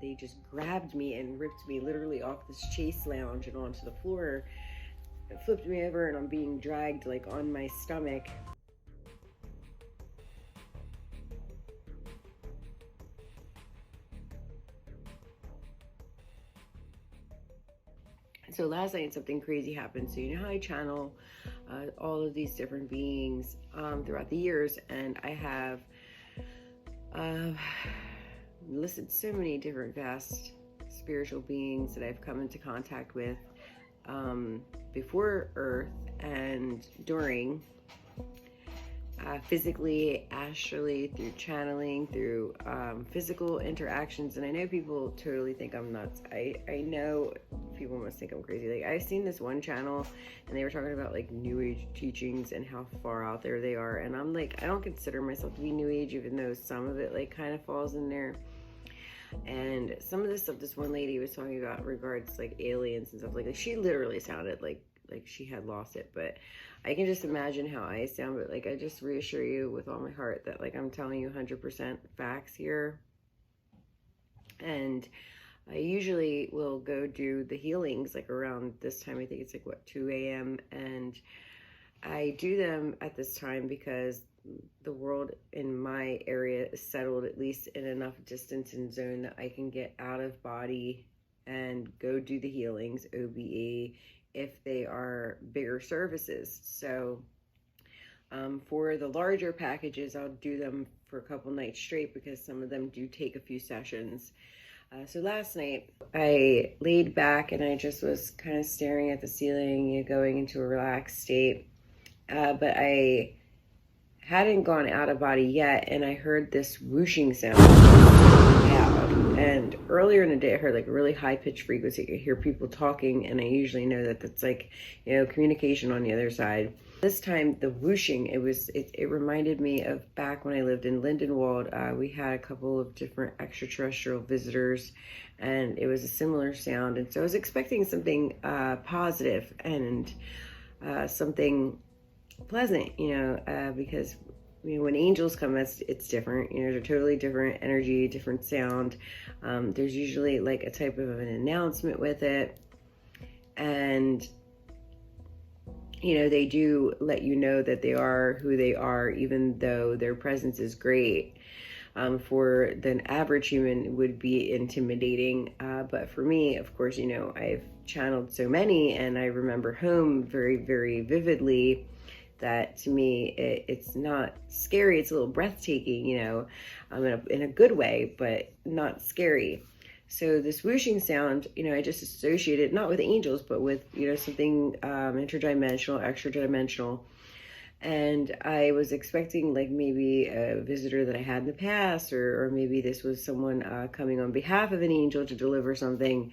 they just grabbed me and ripped me literally off this chase lounge and onto the floor. It flipped me over and I'm being dragged like on my stomach. So last night something crazy happened. So you know how I channel all of these different beings throughout the years, and I have listed so many different vast spiritual beings that I've come into contact with before Earth and during, physically, astrally, through channeling, through physical interactions. And I know people totally think I'm nuts. I know people must think I'm crazy. Like, I've seen this one channel and they were talking about like new age teachings and how far out there they are, and I'm like, I don't consider myself to be new age, even though some of it like kind of falls in there. And some of the stuff this one lady was talking about regards like aliens and stuff, like she literally sounded like she had lost it. But I can just imagine how I sound. But like, I just reassure you with all my heart that like I'm telling you 100% facts here. And I usually will go do the healings like around this time. I think it's like what, 2 a.m. and I do them at this time because the world in my area is settled, at least in enough distance and zone that I can get out of body and go do the healings, OBE, if they are bigger services. So for the larger packages, I'll do them for a couple nights straight because some of them do take a few sessions. So last night I laid back and I just was kind of staring at the ceiling, going into a relaxed state. But I hadn't gone out of body yet, and I heard this whooshing sound loud. And earlier in the day, I heard like a really high pitched frequency. I hear people talking, and I usually know that that's like, communication on the other side. This time, the whooshing, it reminded me of back when I lived in Lindenwold. We had a couple of different extraterrestrial visitors, and it was a similar sound. And so I was expecting something positive and something pleasant, because when angels come, it's different. There's a totally different energy, different sound. There's usually like a type of an announcement with it, and they do let you know that they are who they are, even though their presence is great. For the average human would be intimidating, but for me, of course, I've channeled so many, and I remember home very, very vividly. That to me, it's not scary. It's a little breathtaking, in a good way, but not scary. So this whooshing sound, I just associated not with angels, but with, something interdimensional, extra dimensional. And I was expecting like maybe a visitor that I had in the past, or maybe this was someone coming on behalf of an angel to deliver something.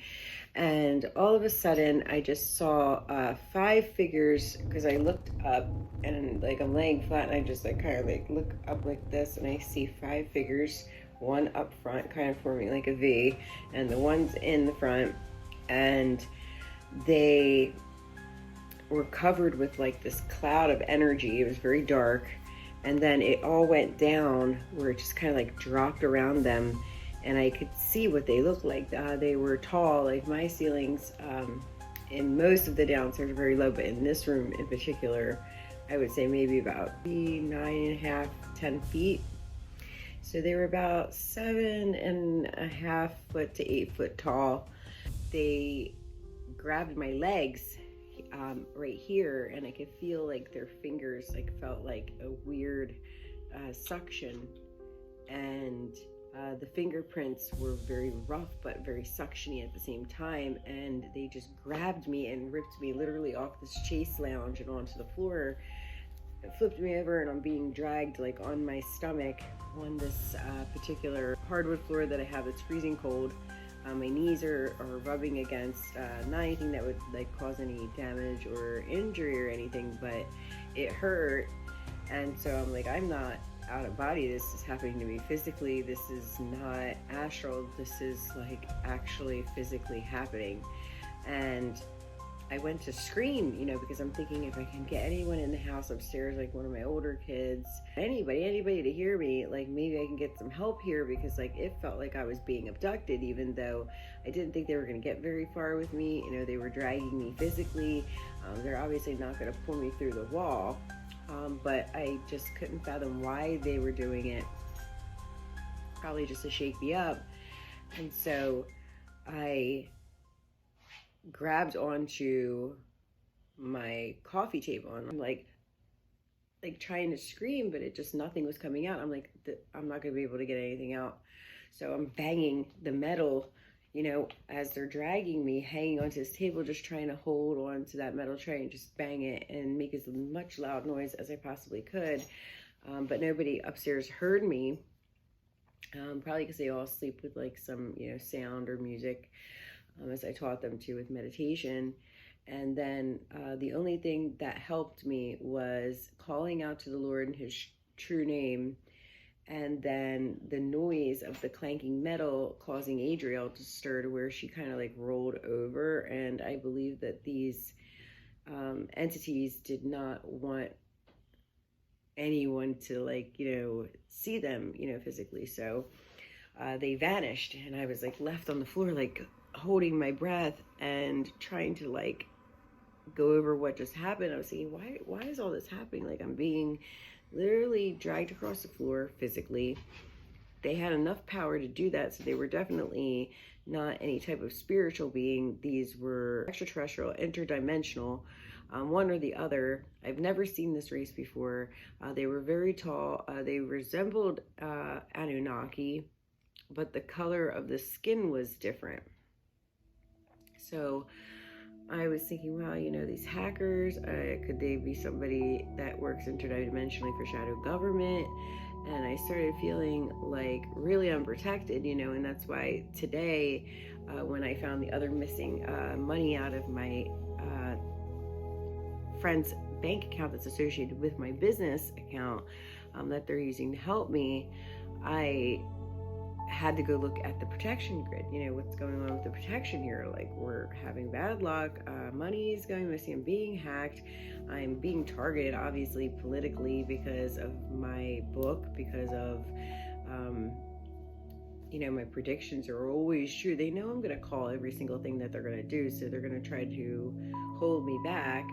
And all of a sudden, I just saw 5 figures, because I looked up and like I'm laying flat, and I just like kind of like look up like this, and I see 5 figures, one up front, kind of forming like a V, and the one's in the front, and they were covered with like this cloud of energy. It was very dark, and then it all went down where it just kind of like dropped around them. And I could see what they looked like. They were tall, like my ceilings in most of the downstairs are very low, but in this room in particular, I would say maybe about 9.5, 10 feet. So they were about 7.5 foot to 8 foot tall. They grabbed my legs right here, and I could feel like their fingers like felt like a weird suction, and the fingerprints were very rough but very suctiony at the same time, and they just grabbed me and ripped me literally off this chase lounge and onto the floor. It flipped me over and I'm being dragged like on my stomach on this particular hardwood floor that I have that's freezing cold. My knees are rubbing against not anything that would like cause any damage or injury or anything, but it hurt. And so I'm like, I'm not out of body. This is happening to me physically. This is not astral. This is like actually physically happening. And I went to scream, because I'm thinking if I can get anyone in the house upstairs, like one of my older kids, anybody to hear me, like maybe I can get some help here, because like it felt like I was being abducted, even though I didn't think they were going to get very far with me. They were dragging me physically. They're obviously not going to pull me through the wall, but I just couldn't fathom why they were doing it. Probably just to shake me up. And so I grabbed onto my coffee table, and I'm like trying to scream, but nothing was coming out. I'm like, I'm not gonna be able to get anything out. So I'm banging the metal, as they're dragging me, hanging onto this table, just trying to hold on to that metal tray and just bang it and make as much loud noise as I possibly could. But nobody upstairs heard me, probably because they all sleep with like some, sound or music, as I taught them to with meditation. And then the only thing that helped me was calling out to the Lord in his true name, and then the noise of the clanking metal causing Adriel to stir to where she kind of like rolled over. And I believe that these entities did not want anyone to see them, physically. So they vanished, and I was like left on the floor, like holding my breath and trying to go over what just happened. I was thinking, why is all this happening? Like, I'm being literally dragged across the floor physically. They had enough power to do that, so they were definitely not any type of spiritual being. These were extraterrestrial, interdimensional, one or the other. I've never seen this race before. They were very tall. They resembled Anunnaki, but the color of the skin was different. So I was thinking, wow, these hackers, could they be somebody that works interdimensionally for shadow government? And I started feeling like really unprotected, and that's why today, when I found the other missing money out of my friend's bank account that's associated with my business account, that they're using to help me, I had to go look at the protection grid. What's going on with the protection here? Like, we're having bad luck, money is going missing, I'm being hacked, I'm being targeted, obviously politically, because of my book, because of my predictions are always true. They know I'm going to call every single thing that they're going to do, so they're going to try to hold me back.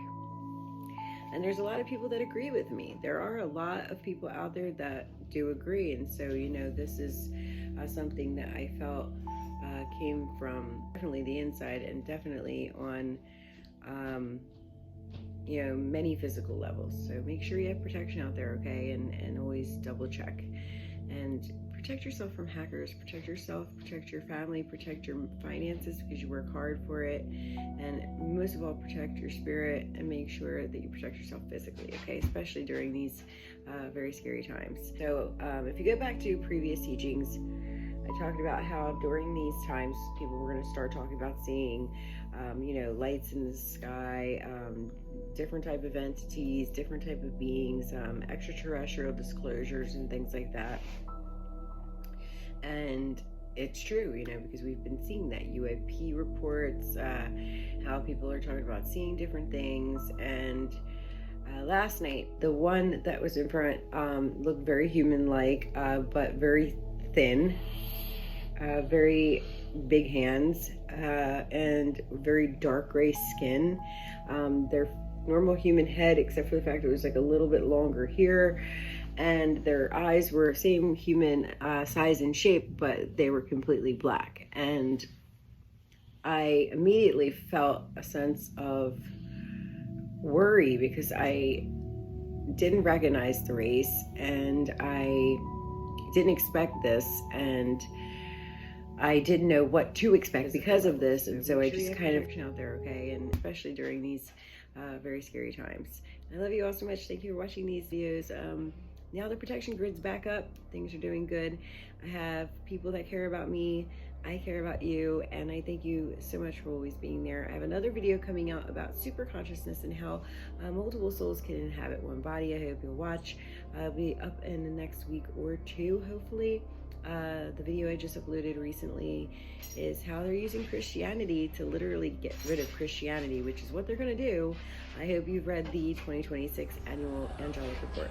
And there's a lot of people that agree with me. There are a lot of people out there that do agree. And so, this is something that I felt came from definitely the inside, and definitely on, many physical levels. So make sure you have protection out there, okay? And always double check. And protect yourself from hackers, protect yourself, protect your family, protect your finances because you work hard for it. And most of all, protect your spirit, and make sure that you protect yourself physically, okay? Especially during these very scary times. So if you go back to previous teachings, I talked about how during these times, people were going to start talking about seeing, lights in the sky, different type of entities, different type of beings, extraterrestrial disclosures and things like that. And it's true, because we've been seeing that UAP reports, how people are talking about seeing different things. And last night, the one that was in front looked very human-like, but very thin, very big hands, and very dark gray skin. Their normal human head, except for the fact it was like a little bit longer here. And their eyes were same human size and shape, but they were completely black. And I immediately felt a sense of worry because I didn't recognize the race, and I didn't expect this, and I didn't know what to expect because of this. And so I just kind of out there, okay? And especially during these very scary times. I love you all so much. Thank you for watching these videos. Now the protection grid's back up. Things are doing good. I have people that care about me. I care about you, and I thank you so much for always being there. I have another video coming out about super consciousness and how multiple souls can inhabit one body. I hope you'll watch. I'll be up in the next week or two, hopefully. the video I just uploaded recently is how they're using Christianity to literally get rid of Christianity, which is what they're going to do. I hope you've read the 2026 annual angelic report.